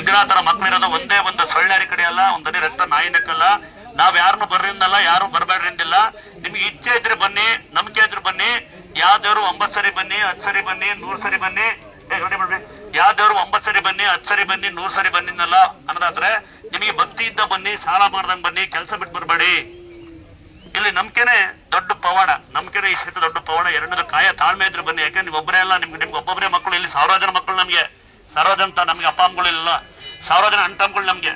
ವಿಗ್ರಹ ತರ ಮಕ್ಕಳಿರೋದು ಒಂದೇ ಒಂದು ಸೊಳ್ಳೆ ಕಡೆ ಅಲ್ಲ, ಒಂದನೇ ರಕ್ತ ನಾಯಿನಕ್ಕಲ್ಲ. ನಾವ್ ಯಾರನ್ನು ಬರ್ರಿಂದಲ್ಲ, ಯಾರು ಬರ್ಬೇಡ್ರಿಂದಿಲ್ಲ. ನಿಮ್ಗೆ ಇಚ್ಛೆ ಇದ್ರೆ ಬನ್ನಿ, ನಂಬಿಕೆ ಇದ್ರೆ ಬನ್ನಿ. ಯಾವ್ದೇವ್ರು 9 ಸರಿ ಬನ್ನಿ, 10 ಸರಿ ಬನ್ನಿ, 100 ಸರಿ ಬನ್ನಿ. ಯಾವ್ದೇವ್ರು 9 ಸರಿ ಬನ್ನಿ, 10 ಸರಿ ಬನ್ನಿ, 100 ಸರಿ ಬನ್ನಿನಲ್ಲ ಅನ್ನೋದಾದ್ರೆ ನಿಮಗೆ ಭಕ್ತಿ ಇದ್ದ ಬನ್ನಿ, ಸಾಲ ಮಾಡ್ದಂಗ್ ಬನ್ನಿ, ಕೆಲಸ ಬಿಟ್ಟು ಬರ್ಬೇಡಿ. ಇಲ್ಲಿ ನಂಬಿಕೆನೆ ದೊಡ್ಡ ಪವಾಡ, ನಂಬಿಕೆನೆ ಈ ಸಹಿತ ದೊಡ್ಡ ಪವಾಡ. ಎರಡನೇದು ಕಾಯ ತಾಳ್ಮೆ ಇದ್ರೆ ಬನ್ನಿ. ಯಾಕಂದ್ರೆ ನೀವು ಒಬ್ಬರೇ ಅಲ್ಲ, ನಿಮ್ಗೆ ಒಬ್ಬೊಬ್ಬರೇ ಮಕ್ಕಳು. ಇಲ್ಲಿ 1000 ಜನ ಮಕ್ಕಳು ನಮ್ಗೆ, 1000 ಜನ ನಮ್ಗೆ ಅಪ್ಪ ಅಮ್ಮಗಳಿಲ್ಲ, 1000 ಜನ ಅಣ್ಣ ತಮ್ಮಗಳು ನಮ್ಗೆ.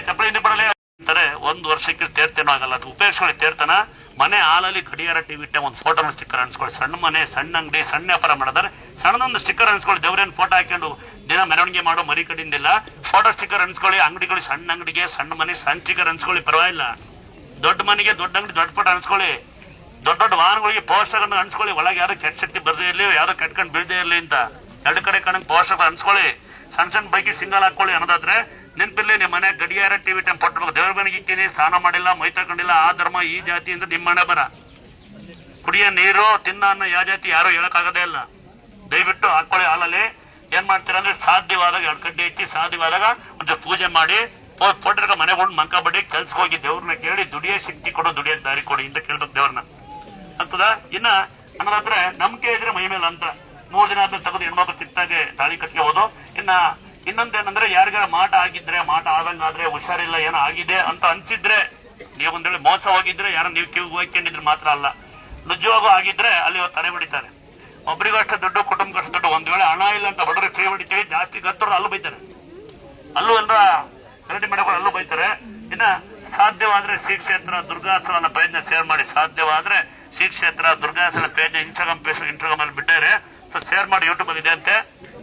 ಚಪ್ಪಲಿ ಹಿಂದೆ ಬರಲೇ ಅಂತಾರೆ. 1 ವರ್ಷಕ್ಕೆ ತೇರ್ತೇನೋ ಆಗಲ್ಲ, ಅದು ಉಪಯೋಗಿಸ್ಕೊಳ್ಳಿ. ತೇರ್ತಾನ ಮನೆ ಹಾಲಲ್ಲಿ ಗಡಿಯಾರ ಟಿವಿ ಇಟ್ಟೆ ಒಂದು ಫೋಟೋನ ಸ್ಟಿಕ್ಕರ್ ಅನ್ಸ್ಕೊಳ್ಳಿ. ಸಣ್ಣ ಮನೆ, ಸಣ್ಣ ಅಂಗಡಿ, ಸಣ್ಣ ವ್ಯಾಪಾರ ಮಾಡಿದ್ರೆ ಸಣ್ಣದೊಂದು ಸ್ಟಿಕ್ಕರ್ ಅನ್ಸ್ಕೊಳ್ಳಿ. ದೇವ್ರೇನು ಫೋಟೋ ಹಾಕೊಂಡು ದಿನ ಮೆರವಣಿಗೆ ಮಾಡೋ ಮರಿ ಕಡಿಂದಿಲ್ಲ. Photo sticker ಅನ್ಸ್ಕೊಳ್ಳಿ. ಅಂಗಡಿಗಳು, ಸಣ್ಣ ಅಂಗಡಿಗೆ ಸಣ್ಣ ಮನೆ ಸಣ್ಣ ಸ್ಟಿಕ್ಕರ್ ಅನ್ಸ್ಕೊಳ್ಳಿ, ಪರವಾಗಿಲ್ಲ. ದೊಡ್ಡ ಮನೆಗೆ ದೊಡ್ಡ ಅಂಗಡಿ ದೊಡ್ಡ ಫೋಟೋ ಅನ್ಸ್ಕೊಳ್ಳಿ. ದೊಡ್ಡ ದೊಡ್ಡ ವಾಹನಗಳಿಗೆ ಪೋಸ್ಟರ್ ಅನ್ಸ್ಕೊಳ್ಳಿ. ಒಳಗೆ ಯಾರು ಕೆಟ್ಟ ಶಕ್ತಿ ಬರ್ದೇ ಇರಲಿ, ಯಾರು ಕೆಟ್ಕೊಂಡು ಬೀಳದೇ ಇರಲಿ ಅಂತ 2 ಕಡೆ ಕಣಂಗ್ ಪೋಸ್ಟರ್ ಅನ್ಸ್ಕೊಳ್ಳಿ. ಸಣ್ಣ ಸಣ್ಣ ಬೈಕಿ ಸಿಂಗಲ್ ಹಾಕೊಳ್ಳಿ ಅನ್ನೋದಾದ್ರೆ ನೆನಪಿರ್ಲಿ. ನಿಮ್ಮ ಮನೆ ಗಡಿಯಾರ ಟಿವಿ ಟೈಮ್ ಕೊಟ್ಟಬೇಕು. ದೇವ್ರ ಮನೆಗೆ ಇಕ್ಕಿನಿ, ಸ್ನಾನ ಮಾಡಿಲ್ಲ, ಮೈ ತಗೊಂಡಿಲ್ಲ, ಆ ಧರ್ಮ ಈ ಜಾತಿ ಅಂತ ನಿಮ್ಮ ಮನೆ ಬರ. ಕುಡಿಯೋ ನೀರು, ತಿನ್ನ ಅನ್ನ ಯಾವ ಜಾತಿ ಯಾರು ಹೇಳಕ್ಕಾಗದೇ ಇಲ್ಲ. ದಯವಿಟ್ಟು ಹಾಕೊಳ್ಳಿ. ಹಾಲಲ್ಲಿ ಏನ್ ಮಾಡ್ತೀರಾ ಅಂದ್ರೆ ಸಾಧ್ಯವಾದಾಗ 2 ಕಡ್ಡಿ ಇಟ್ಟು ಸಾಧ್ಯವಾದಾಗ ಒಂದು ಪೂಜೆ ಮಾಡಿ ಫೋಟೋಗ ಮನೆ ಕೊಂಡು ಮಂಕ ಬಡಿ ಕೆಲ್ಸಕ್ಕೆ ಹೋಗಿ ದೇವ್ರನ್ನ ಕೇಳಿ ದುಡಿಯೋ ಶಕ್ತಿ ಕೊಡು, ದುಡಿಯೋಕ್ ದಾರಿ ಕೊಡಿ ಅಂತ ಕೇಳ್ಬೇಕು ದೇವ್ರನ್ನ. ಆಗ್ತದ? ಇನ್ನ ಅನ್ನೋದಾದ್ರೆ ನಂಬಿಕೆ ಇದ್ರೆ ಮೈ ಮೇಲೆ ಅಂತ 3 ದಿನ ಆದ್ಮೇಲೆ ತೆಗೆದು ಹೆಣ್ಮಕ್ಳು ಕಿತ್ತಾಗೆ ತಾಳಿ ಕಟ್ಕೋಬಹುದು. ಇನ್ನೊಂದೇನಂದ್ರೆ ಯಾರಿಗಾರ ಮಾಟ ಆಗಿದ್ರೆ, ಮಾಟ ಆದಂಗಾದ್ರೆ, ಹುಷಾರಿಲ್ಲ ಏನೋ ಆಗಿದೆ ಅಂತ ಅನ್ಸಿದ್ರೆ, ನೀವು ಒಂದ್ ವೇಳೆ ಮೋಸ ಹೋಗಿದ್ರೆ, ಯಾರ ನೀವು ಕಿವಿಗೆ ಹೋಗ್ಕೊಂಡಿದ್ರೆ ಮಾತ್ರ ಅಲ್ಲ, ನಿಜವಾಗೂ ಆಗಿದ್ರೆ ಅಲ್ಲಿ ತಡೆ ಹೊಡಿತಾರೆ. ಒಬ್ರಿಗೂ ಅಷ್ಟು ದುಡ್ಡು, ಕುಟುಂಬಕ್ಕೆ ಅಷ್ಟು ದುಡ್ಡು. ಒಂದ್ ವೇಳೆ ಹಣ ಇಲ್ಲ ಅಂತ ಬಡವ್ರಿಗೆ ಕೈ ಹೊಡಿತೀವಿ, ಜಾಸ್ತಿ ಗತ್ತರು ಅಲ್ಲೂ ಬೈತಾರೆ. ಅಲ್ಲೂ ಎಲ್ಲ ಖರೀದಿ ಮಾಡೋರು ಅಲ್ಲೂ ಬೈತಾರೆ. ಇನ್ನ ಸಾಧ್ಯವಾದ್ರೆ ಶ್ರೀ ಕ್ಷೇತ್ರ ದುರ್ಗಾಸನ ಪೇಜ್ನ ಶೇರ್ ಮಾಡಿ. ಸಾಧ್ಯವಾದ್ರೆ ಶ್ರೀ ಕ್ಷೇತ್ರ ದುರ್ಗಾಸನ ಪೇಜ್ನ ಇನ್ಸ್ಟಾಗ್ರಾಮ್ ಅಲ್ಲಿ ಬಿಟ್ಟಿದ್ದಾರೆ. ಸೊ ಶೇರ್ ಮಾಡಿ, ಯೂಟ್ಯೂಬ್ ಅಲ್ಲಿ ಇದೆ ಅಂತೆ.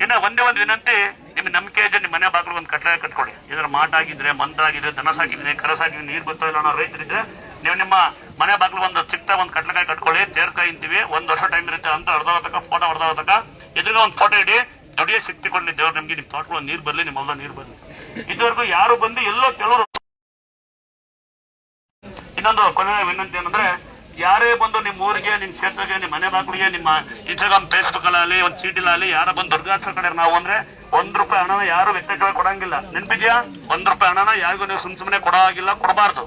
ಇನ್ನ ಒಂದೇ ಒಂದು ವಿನಂತಿ, ನಿಮ್ ನಂಬಿಕೆ ಇದ್ರೆ ನಿಮ್ಮ ಮನೆ ಬಾಗಿಲು ಒಂದು ಕಟ್ಟಡ ಕಟ್ಕೊಳ್ಳಿ. ಇದ್ರ ಮಾಟ ಆಗಿದ್ರೆ, ಮಂತ್ರ ಆಗಿದ್ರೆ, ದನ ಸಾಕಿದ್ರೆ, ಕರ ಸಾಕಿದ್ರೆ, ನೀರ್ ಬರ್ತಾ ಇಲ್ಲ ಅನ್ನೋ ರೈತರಿದ್ರೆ ನೀವು ನಿಮ್ಮ ಮನೆ ಬಾಗಿಲು ಒಂದು ಚಿಕ್ಕ ಒಂದು ಕಟ್ಲಕಾಯಿ ಕಟ್ಕೊಳ್ಳಿ. ತೇರ್ಕಾಯಿ ಇಂತೀವಿ, 1 ವರ್ಷ ಟೈಮ್ ಇರುತ್ತೆ ಅಂತ ಹೊಡೆದೋಗತಕ್ಕ ಫೋಟೋ ಹೊಡೆದೋಗತಕ್ಕ ಎದುರಿಗೆ ಒಂದು ಫೋಟೋ ಇಡಿ. ದುಡಿಯೋ ಶಕ್ತಿ ಕೊಡ್ಲಿ ದೇವ್ರು ನಿಮ್ಗೆ. ನಿಮ್ ತೋಟಗಳು ನೀರ್ ಬರ್ಲಿ, ನಿಮ್ಮ ಹೊಲ ನೀರ್ ಬರ್ಲಿ. ಇದುವರೆಗೂ ಯಾರು ಬಂದು ಎಲ್ಲೋ ಕೆಲವರು. ಇನ್ನೊಂದು ಕೊನೆಯ ವಿನಂತಿ ಏನಂದ್ರೆ, ಯಾರೇ ಬಂದು ನಿಮ್ಮ ಊರಿಗೆ, ನಿಮ್ ಕ್ಷೇತ್ರಕ್ಕೆ, ನಿಮ್ಮ ಮನೆ ಬಾಗಿಲಿಗೆ, ನಿಮ್ಮ ಇನ್ಸ್ಟಾಗ್ರಾಮ್ ಫೇಸ್ಬುಕ್ ಅಲ್ಲಿ ಒಂದು ಚೀಟಿಲಲ್ಲಿ ಯಾರ ಬಂದು ದುರ್ಗಾಸನ ಕಡೆ ನಾವು ಅಂದ್ರೆ ₹1 ಹಣನ ಯಾರು ವ್ಯಕ್ತಿಗಳು ಕೊಡಂಗಿಲ್ಲ. ನೆನ್ಪಿದ್ಯಾ? ₹1 ಹಣನ ಯಾರಿಗೂ ನೀವು ಸುಮ್ಮನೆ ಕೊಡೋ ಆಗಿಲ್ಲ, ಕೊಡಬಾರ್ದು.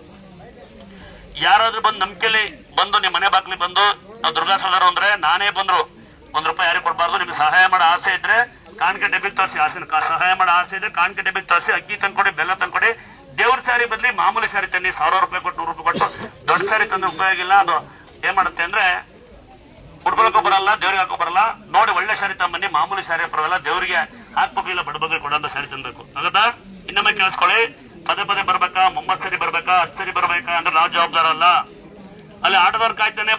ಯಾರಾದ್ರೂ ಬಂದು ನಂಬಿಕೆಲಿ ಬಂದು ನಿಮ್ಮ ಮನೆ ಬಾಗಿಲಿ ಬಂದು ನಾವು ದುರ್ಗಾಸನರು ಅಂದ್ರೆ ನಾನೇ ಬಂದ್ರು ₹1 ಯಾರಿಗೆ ಕೊಡಬಾರ್ದು. ನಿಮ್ಗೆ ಸಹಾಯ ಮಾಡೋ ಆಸೆ ಇದ್ರೆ ಕಾಣಿಕೆ ಡೆಬಿಟ್ ತೋರಿಸಿ. ಸಹಾಯ ಮಾಡೋ ಆಸೆ ಇದ್ರೆ ಕಾಣಿಕೆ ಡೆಬಿಟ್ ತೋರಿಸಿ. ಅಕ್ಕಿ ತಂದ್ಕೊಡಿ, ಬೆಲ್ಲ ತಂದ್ಕೊಡಿ. ದೇವ್ರ ಸಾರಿ ಬದಲಿ ಮಾಮೂಲಿ ಸಾರಿ ತನ್ನಿ. ₹1000 ಕೊಟ್ಟು, ₹100 ಕೊಟ್ಟು ದೊಡ್ಡ ಸಾರಿ ತಂದ್ರೆ ಉಪಯೋಗ ಇಲ್ಲ. ಅದು ಏನ್ ಮಾಡುತ್ತೆ ಅಂದ್ರೆ ಉಡ್ಕೊಳಕ್ಕೂ ಬರಲ್ಲ, ದೇವ್ರಿಗೆ ಹಾಕೋ ಬರಲ್ಲ. ನೋಡಿ ಒಳ್ಳೆ ಸಾರಿ ತಗೊಂಬನ್ನಿ. ಮಾಮೂಲಿ ಸಾರಿ ಬರಲ್ಲ, ದೇವ್ರಿಗೆ ಹಾಕ್ಬೇಕಿಲ್ಲ, ಬಡಬಗ್ರೆ ಕೊಡೋಂತ ಸಾರಿ ತಂದ್ಬೇಕು. ಆಗತ್ತಾ? ಇನ್ನೊಮ್ಮೆ ಕೇಳಿಸ್ಕೊಳ್ಳಿ. ಪದೇ ಪದೇ ಬರ್ಬೇಕಾ, 30 ಸರಿ ಬರ್ಬೇಕಾ, 10 ಸರಿ ಬರ್ಬೇಕಾ ಅಂದ್ರೆ ನಾವು ಜವಾಬ್ದಾರ ಅಲ್ಲ. ಅಲ್ಲಿ ಆಟೋದವ್ರು ಕಾಯ್ತಾನೆ.